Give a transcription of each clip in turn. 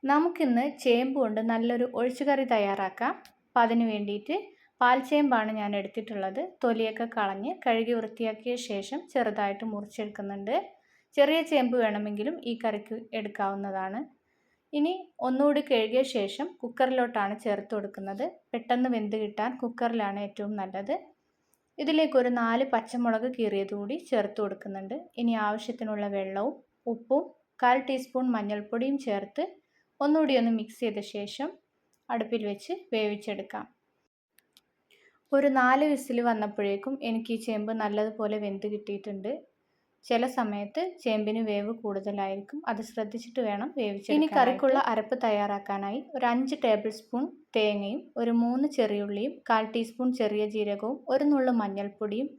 നമുക്കിന്ന് ചേമ്പ് കൊണ്ട് നല്ലൊരു ഒഴിച്ചുകറി തയ്യാറാക്കാം. അപ്പം അതിന് വേണ്ടിയിട്ട് പാൽച്ചേമ്പാണ് ഞാൻ എടുത്തിട്ടുള്ളത്. തൊലിയൊക്കെ കളഞ്ഞ് കഴുകി വൃത്തിയാക്കിയ ശേഷം ചെറുതായിട്ട് മുറിച്ചെടുക്കുന്നുണ്ട്. ചെറിയ ചേമ്പ് വേണമെങ്കിലും ഈ കറിക്ക് എടുക്കാവുന്നതാണ്. ഇനി ഒന്നുകൂടി കഴുകിയ ശേഷം കുക്കറിലോട്ടാണ് ചേർത്ത് കൊടുക്കുന്നത്. പെട്ടെന്ന് വെന്ത് കിട്ടാൻ കുക്കറിലാണ് ഏറ്റവും നല്ലത്. ഇതിലേക്ക് ഒരു 4 പച്ചമുളക് കീറിയത് കൂടി ചേർത്ത് കൊടുക്കുന്നുണ്ട്. ഇനി ആവശ്യത്തിനുള്ള വെള്ളവും ഉപ്പും 1/4 ടീസ്പൂൺ മഞ്ഞൾപ്പൊടിയും ചേർത്ത് ഒന്നുകൂടി ഒന്ന് മിക്സ് ചെയ്ത ശേഷം അടുപ്പിൽ വെച്ച് വേവിച്ചെടുക്കാം. ഒരു 4 വിസിൽ വന്നപ്പോഴേക്കും എനിക്ക് ഈ ചേമ്പ് നല്ലതുപോലെ വെന്ത് കിട്ടിയിട്ടുണ്ട്. ചില സമയത്ത് ചേമ്പിന് വേവ് കൂടുതലായിരിക്കും, അത് ശ്രദ്ധിച്ചിട്ട് വേണം വേവിച്ചെടുക്കാൻ. ഇനി കറിക്കുള്ള അരപ്പ് തയ്യാറാക്കാനായി ഒരു 5 ടേബിൾ സ്പൂൺ തേങ്ങയും ഒരു 3 ചെറിയുള്ളിയും 1/4 ടീസ്പൂൺ ചെറിയ ജീരകവും ഒരു നുള്ളു മഞ്ഞൾപ്പൊടിയും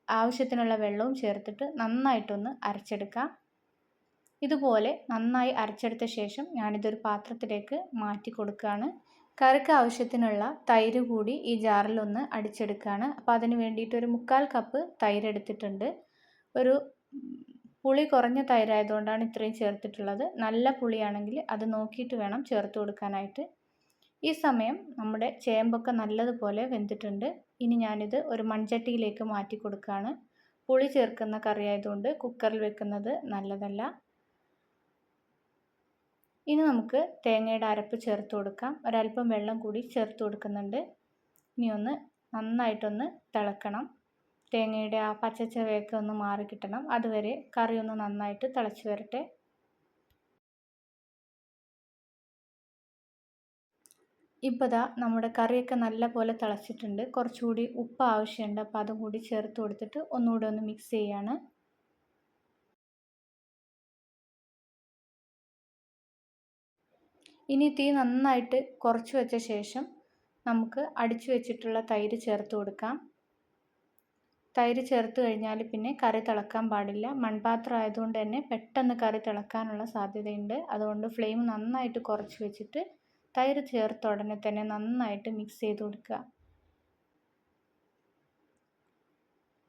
ആവശ്യത്തിനുള്ള വെള്ളവും ചേർത്തിട്ട് നന്നായിട്ടൊന്ന് അരച്ചെടുക്കാം. ഇതുപോലെ നന്നായി അരച്ചെടുത്ത ശേഷം ഞാനിതൊരു പാത്രത്തിലേക്ക് മാറ്റി കൊടുക്കുകയാണ്. കറിക്ക് ആവശ്യത്തിനുള്ള തൈര് കൂടി ഈ ജാറിലൊന്ന് അടിച്ചെടുക്കുകയാണ്. അപ്പോൾ അതിന് വേണ്ടിയിട്ട് ഒരു 1/4 കപ്പ് തൈര് എടുത്തിട്ടുണ്ട്. ഒരു പുളി കുറഞ്ഞ തൈരായതുകൊണ്ടാണ് ഇത്രയും ചേർത്തിട്ടുള്ളത്. നല്ല പുളിയാണെങ്കിൽ അത് നോക്കിയിട്ട് വേണം ചേർത്ത് കൊടുക്കാനായിട്ട്. ഈ സമയം നമ്മുടെ ചേമ്പൊക്കെ നല്ലതുപോലെ വെന്തിട്ടുണ്ട്. ഇനി ഞാനിത് ഒരു മൺചട്ടിയിലേക്ക് മാറ്റി കൊടുക്കുകയാണ്. പുളി ചേർക്കുന്ന കറി ആയതുകൊണ്ട് കുക്കറിൽ വെക്കുന്നത് നല്ലതല്ല. ഇനി നമുക്ക് തേങ്ങയുടെ അരപ്പ് ചേർത്ത് കൊടുക്കാം. ഒരല്പം വെള്ളം കൂടി ചേർത്ത് കൊടുക്കുന്നുണ്ട്. ഇനി ഒന്ന് നന്നായിട്ടൊന്ന് തിളക്കണം. തേങ്ങയുടെ ആ പച്ചച്ചവയൊക്കെ ഒന്ന് മാറി കിട്ടണം. അതുവരെ കറി ഒന്ന് നന്നായിട്ട് തിളച്ച് വരട്ടെ. ഇപ്പോൾ ദാ നമ്മുടെ കറിയൊക്കെ നല്ലപോലെ തിളച്ചിട്ടുണ്ട്. കുറച്ചുകൂടി ഉപ്പ് ആവശ്യമുണ്ട്. അപ്പോൾ അതും കൂടി ചേർത്ത് കൊടുത്തിട്ട് ഒന്നുകൂടി ഒന്ന് മിക്സ് ചെയ്യാണ്. ഇനി തീ നന്നായിട്ട് കുറച്ച് വെച്ച ശേഷം നമുക്ക് അടിച്ചു വെച്ചിട്ടുള്ള തൈര് ചേർത്ത് കൊടുക്കാം. തൈര് ചേർത്ത് കഴിഞ്ഞാൽ പിന്നെ കറി തിളക്കാൻ പാടില്ല. മൺപാത്രം ആയതുകൊണ്ട് തന്നെ പെട്ടെന്ന് കറി തിളക്കാനുള്ള സാധ്യതയുണ്ട്. അതുകൊണ്ട് ഫ്ലെയിം നന്നായിട്ട് കുറച്ച് വെച്ചിട്ട് തൈര് ചേർത്ത ഉടനെ തന്നെ നന്നായിട്ട് മിക്സ് ചെയ്ത് കൊടുക്കുക.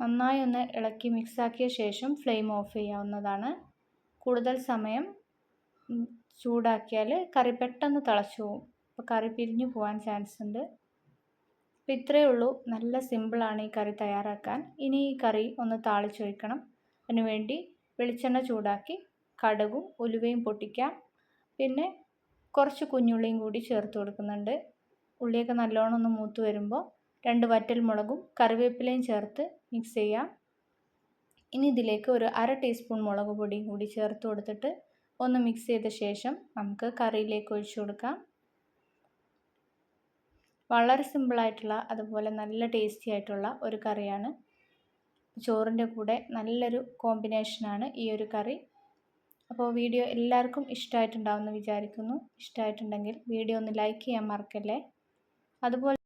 നന്നായി ഒന്ന് ഇളക്കി മിക്സാക്കിയ ശേഷം ഫ്ലെയിം ഓഫ് ചെയ്യാവുന്നതാണ്. കൂടുതൽ സമയം ചൂടാക്കിയാൽ കറി പെട്ടെന്ന് തിളച്ചു പോകും. അപ്പോൾ കറി പിരിഞ്ഞു പോകാൻ ചാൻസ് ഉണ്ട്. അപ്പോൾ ഇത്രയേ ഉള്ളൂ. നല്ല സിമ്പിളാണ് ഈ കറി തയ്യാറാക്കാൻ. ഇനി ഈ കറി ഒന്ന് താളിച്ചൊഴിക്കണം. അതിനുവേണ്ടി വെളിച്ചെണ്ണ ചൂടാക്കി കടുകും ഉലുവയും പൊട്ടിക്കാം. പിന്നെ കുറച്ച് കുഞ്ഞുള്ളിയും കൂടി ചേർത്ത് കൊടുക്കുന്നുണ്ട്. ഉള്ളിയൊക്കെ നല്ലോണം ഒന്ന് മൂത്ത് വരുമ്പോൾ 2 വറ്റൽമുളകും കറിവേപ്പിലയും ചേർത്ത് മിക്സ് ചെയ്യാം. ഇനി ഇതിലേക്ക് ഒരു 1/2 ടീസ്പൂൺ മുളക് പൊടിയും കൂടി ചേർത്ത് കൊടുത്തിട്ട് ഒന്ന് മിക്സ് ചെയ്ത ശേഷം നമുക്ക് കറിയിലേക്ക് ഒഴിച്ചു കൊടുക്കാം. വളരെ സിമ്പിളായിട്ടുള്ള അതുപോലെ നല്ല ടേസ്റ്റി ആയിട്ടുള്ള ഒരു കറിയാണ്. ചോറിൻ്റെ കൂടെ നല്ലൊരു കോമ്പിനേഷനാണ് ഈ ഒരു കറി. അപ്പോൾ വീഡിയോ എല്ലാവർക്കും ഇഷ്ടമായിട്ടുണ്ടാവുമെന്ന് വിചാരിക്കുന്നു. ഇഷ്ടമായിട്ടുണ്ടെങ്കിൽ വീഡിയോ ഒന്ന് ലൈക്ക് ചെയ്യാൻ മറക്കല്ലേ. അതുപോലെ